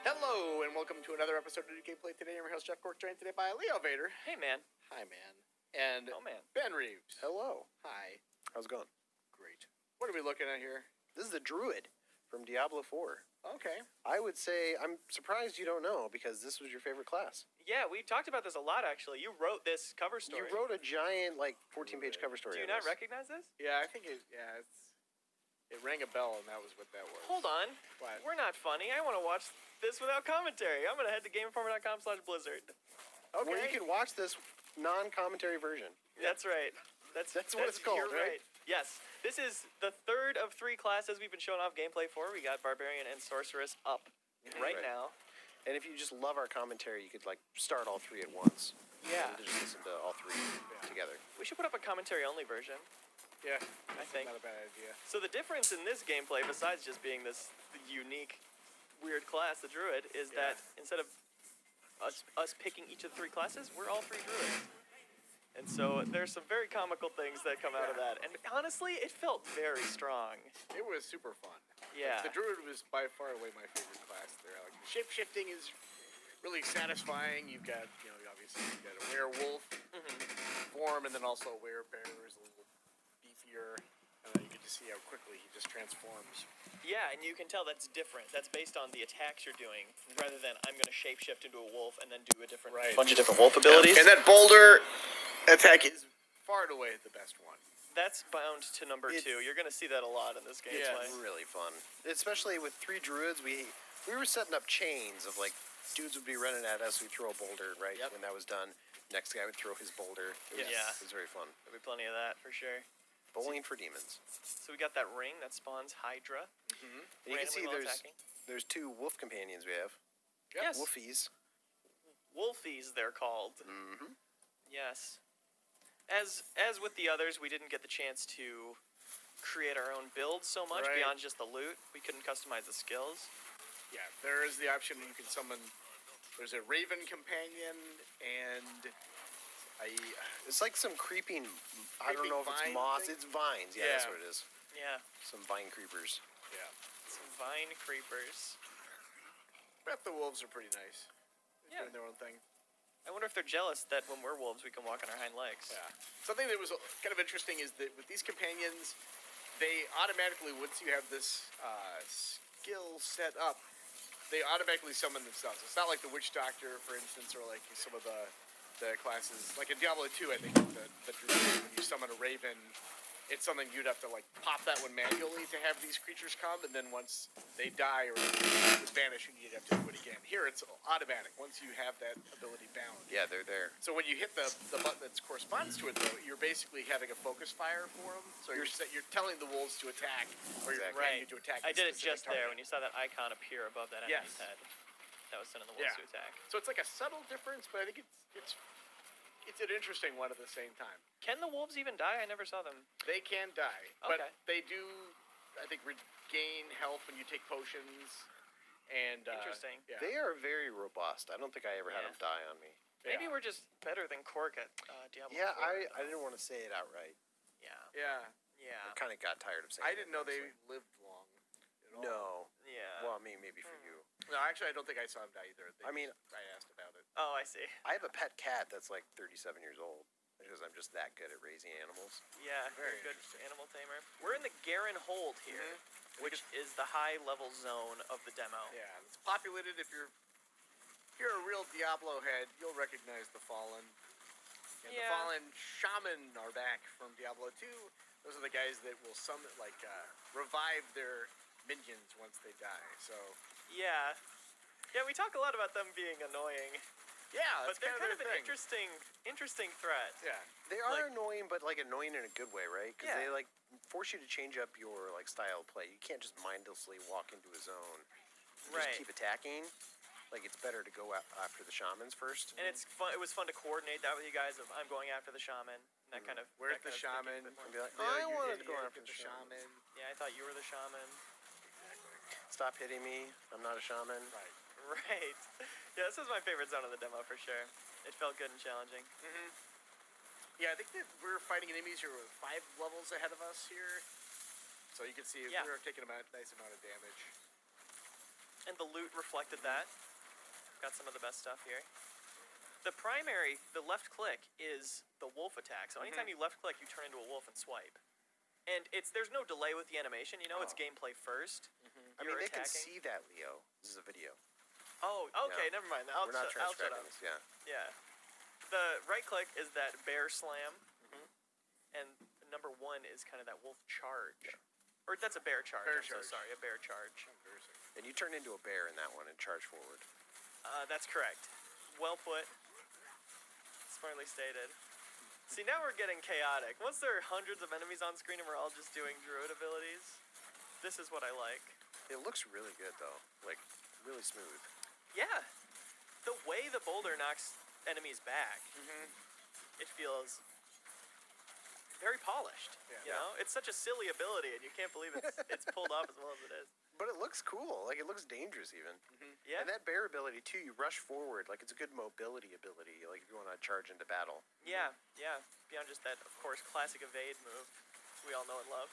Hello, and welcome to another episode of New Gameplay. Today, I'm your host, Jeff Cork, joined today by Leo Vader. Hey, man. Hi, man. And Ben Reeves. Hello. Hi. How's it going? Great. What are we looking at here? This is the Druid from Diablo 4. Okay. I would say, I'm surprised you don't know, because this was your favorite class. Yeah, we talked about this a lot, actually. You wrote this cover story. You wrote a giant, 14-page cover story. Do you not recognize this? Yeah, I think it rang a bell, and that was what that was. Hold on. What? We're not funny. I want to watch this without commentary. I'm going to head to GameInformer.com/Blizzard. Okay. Well, you can watch this non-commentary version. That's right. That's what it's called, you're right? Yes. This is the third of three classes we've been showing off gameplay for. We got Barbarian and Sorceress up right now. And if you just love our commentary, you could, start all three at once. Yeah. And just listen to all three together. We should put up a commentary-only version. Yeah, I think. Not a bad idea. So the difference in this gameplay, besides just being this unique, weird class, the Druid, is that instead of us picking each of the three classes, we're all three Druids. And so there's some very comical things that come out of that. And honestly, it felt very strong. It was super fun. Yeah. The Druid was by far away my favorite class there. Like, the shape-shifting is really satisfying. You've got, obviously you've got a werewolf form, and then also a werebear is a little beefier. You get to see how quickly he just transforms. Yeah, and you can tell that's different. That's based on the attacks you're doing, rather than I'm going to shapeshift into a wolf and then do a different bunch of different wolf abilities. And that boulder attack is far and away the best one. That's bound to number 2. You're going to see that a lot in this gameplay. It's really fun. Especially with 3 druids, we were setting up chains of, dudes would be running at us, we'd throw a boulder, right? Yep. When that was done, next guy would throw his boulder. It was very fun. There'll be plenty of that, for sure. Bowling for demons. So we got that ring that spawns Hydra. And you can see there's 2 wolf companions we have. Yes. Wolfies. Wolfies, they're called. Yes. As with the others, we didn't get the chance to create our own build so much beyond just the loot. We couldn't customize the skills. Yeah, there is the option you can summon. There's a raven companion and it's like some creeping. I don't know if it's moss. It's vines. Yeah, that's what it is. Yeah. Some vine creepers. Yeah. Some vine creepers. But the wolves are pretty nice. They're doing their own thing. I wonder if they're jealous that when we're wolves, we can walk on our hind legs. Yeah. Something that was kind of interesting is that with these companions, they automatically, once you have this skill set up, they automatically summon themselves. It's not like the Witch Doctor, for instance, or like some of the classes. Like in Diablo 2, I think, the Druid, when you summon a raven, it's something you'd have to pop that one manually to have these creatures come, and then once they die or would vanish, you'd have to do it again. Here, it's automatic. Once you have that ability bound. Yeah, they're there. So when you hit the button that corresponds to it, though, you're basically having a focus fire for them. So you're telling the wolves to attack, or you're commanding you to attack. I did it just there when you saw that icon appear above that enemy's head. That was sending the wolves to attack. So it's like a subtle difference, but I think it's an interesting one at the same time. Can the wolves even die? I never saw them. They can die, but they do, I think, regain health when you take potions. And interesting. Yeah. They are very robust. I don't think I ever had them die on me. Maybe we're just better than Cork at Diablo 4. Yeah, I didn't want to say it outright. Yeah. I kind of got tired of saying it. I didn't know they lived long at all. No. Yeah. Well, I mean, maybe for you. No, actually, I don't think I saw them die either. I asked about it. Oh, I see. I have a pet cat that's 37 years old because I'm just that good at raising animals. Yeah, very good animal tamer. We're in the Garen Hold here, which is the high-level zone of the demo. Yeah, it's populated. If you're a real Diablo head, you'll recognize the Fallen. And the Fallen Shaman are back from Diablo 2. Those are the guys that will summon, revive their minions once they die. So yeah, we talk a lot about them being annoying. Yeah, but they're kind of an interesting threat. Yeah, they are annoying, but annoying in a good way, right? Because they force you to change up your style of play. You can't just mindlessly walk into a zone. Just keep attacking. It's better to go after the shamans first. And it's fun. It was fun to coordinate that with you guys. Of I'm going after the shaman. And that kind of. Where's the shaman? And be like, I wanted to go after the shaman. Yeah, I thought you were the shaman. Stop hitting me. I'm not a shaman. Right. Yeah, this is my favorite zone of the demo for sure. It felt good and challenging. Yeah, I think that we're fighting enemies who are 5 levels ahead of us here. So you can see we're taking a nice amount of damage. and the loot reflected that. Got some of the best stuff here. The primary, the left click, is the wolf attack. So anytime you left click, you turn into a wolf and swipe. And there's no delay with the animation. You know, it's gameplay first. I mean, they can see that, Leo. This is a video. Oh, okay, never mind. We're not I'll shut transcribing up. this, yeah. Yeah. The right click is that bear slam, and number 1 is kind of that wolf charge. Yeah. Or that's a bear charge. So sorry, a bear charge. And you turn into a bear in that one and charge forward. That's correct. Well put. Smartly stated. See, now we're getting chaotic. Once there are hundreds of enemies on screen and we're all just doing druid abilities, this is what I like. It looks really good, though. Like, really smooth. Yeah. The way the boulder knocks enemies back, it feels very polished. You know? It's such a silly ability, and you can't believe it's pulled off as well as it is. But it looks cool. Like, it looks dangerous, even. Yeah. And that bear ability, too, you rush forward. Like, it's a good mobility ability, like, if you want to charge into battle. Yeah, yeah. Beyond just that, of course, classic evade move, which we all know and love.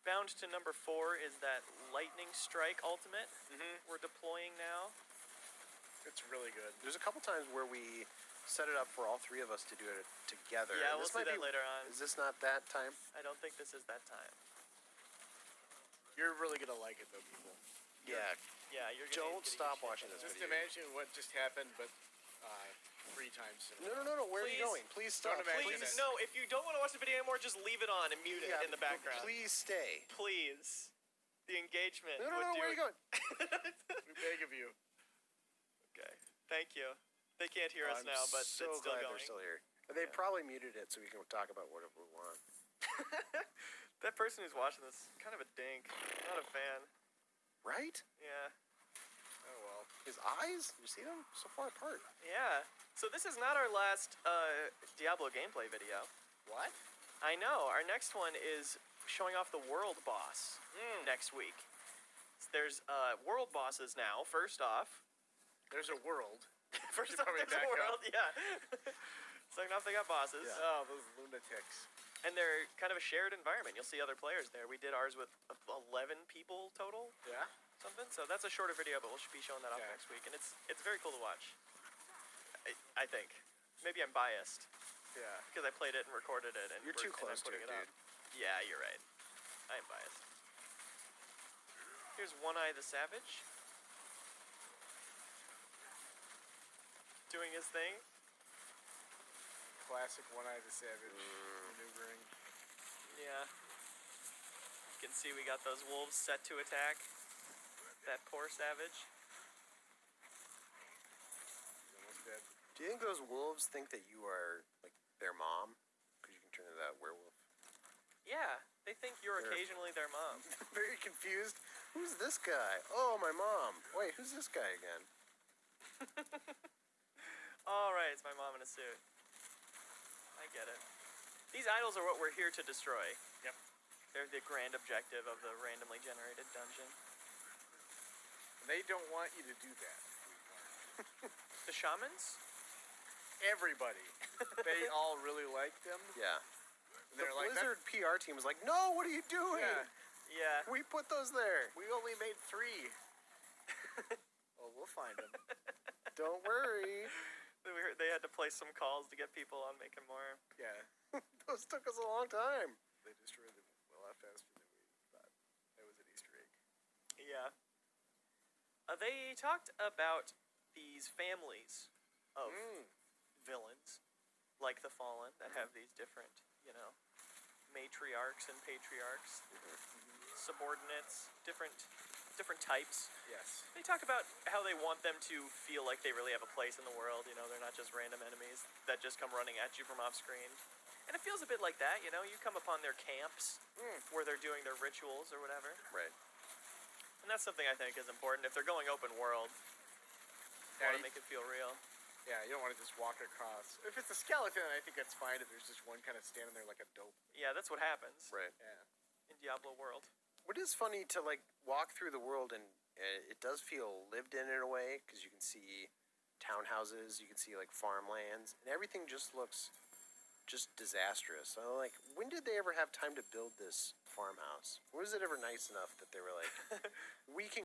Bound to number 4 is that lightning strike ultimate we're deploying now. It's really good. There's a couple times where we set it up for all 3 of us to do it together. Yeah, And we'll see that later on. Is this not that time? I don't think this is that time. You're really gonna like it though, people. Yeah. Yeah, you're gonna Don't stop watching this Just video. imagine what just happened, but 3 times. No. Where are you Please. going? Please stop. Don't imagine Please, it. no, if you don't want to watch the video anymore, just leave it on and mute it in the background. Please stay. Please. The engagement. No, would do where are you it. going? We beg of you. Okay. Thank you. They can't hear us I'm now, but so it's still glad going. they're still here. They probably muted it so we can talk about whatever we want. That person who's watching this, kind of a dink. Not a fan. Right? Yeah. Oh well. His eyes? You see them? So far apart. Yeah. So this is not our last Diablo gameplay video. What? I know. Our next one is showing off the world boss next week. There's world bosses now. First off, There's a world. First Should off, probably there's a back world. up. Yeah. Second off, they got bosses. Yeah. Oh, those lunatics. And they're kind of a shared environment. You'll see other players there. We did ours with 11 people total, Yeah. something. So that's a shorter video, but we'll be showing that off Okay. next week. And it's very cool to watch. I think. Maybe I'm biased Yeah. because I played it and recorded it. And You're too and close I'm to putting it, up. dude. Yeah, you're right. I am biased. Here's One Eye the Savage. Doing his thing. Classic One-Eye the Savage maneuvering. Yeah. You can see we got those wolves set to attack. That poor savage. He's almost dead. Do you think those wolves think that you are, like, their mom? Because you can turn into that werewolf. Yeah, they think you're They're- occasionally their mom. Very confused. Who's this guy? Oh, my mom. Wait, who's this guy again? Alright, it's my mom in a suit. I get it. These idols are what we're here to destroy. Yep. They're the grand objective of the randomly generated dungeon. They don't want you to do that. The shamans? Everybody. They all really like them. Yeah. And The they're like, Blizzard PR team was like, no, what are you doing? Yeah. Yeah. We put those there. We only made 3. Well, we'll find them. Don't worry. They had to place some calls to get people on making more. Yeah. Those took us a long time. They destroyed them a lot faster than we thought. That was an Easter egg. Yeah. They talked about these families of villains, like the Fallen, that have these different, matriarchs and patriarchs, subordinates, different types. Yes. They talk about how they want them to feel like they really have a place in the world. They're not just random enemies that just come running at you from off screen. And it feels a bit like that. You come upon their camps where they're doing their rituals or whatever. Right. And that's something I think is important. If they're going open world, you Yeah, want to make it feel real. Yeah, you don't want to just walk across. If it's a skeleton, I think that's fine. If there's just one kind of standing there like a dope. Yeah, that's what happens Right. Yeah. in Diablo world. What is funny to, like, walk through the world, and it does feel lived in a way, because you can see townhouses, you can see, like, farmlands, and everything just looks just disastrous. So, like, when did they ever have time to build this farmhouse? Was it ever nice enough that they were like,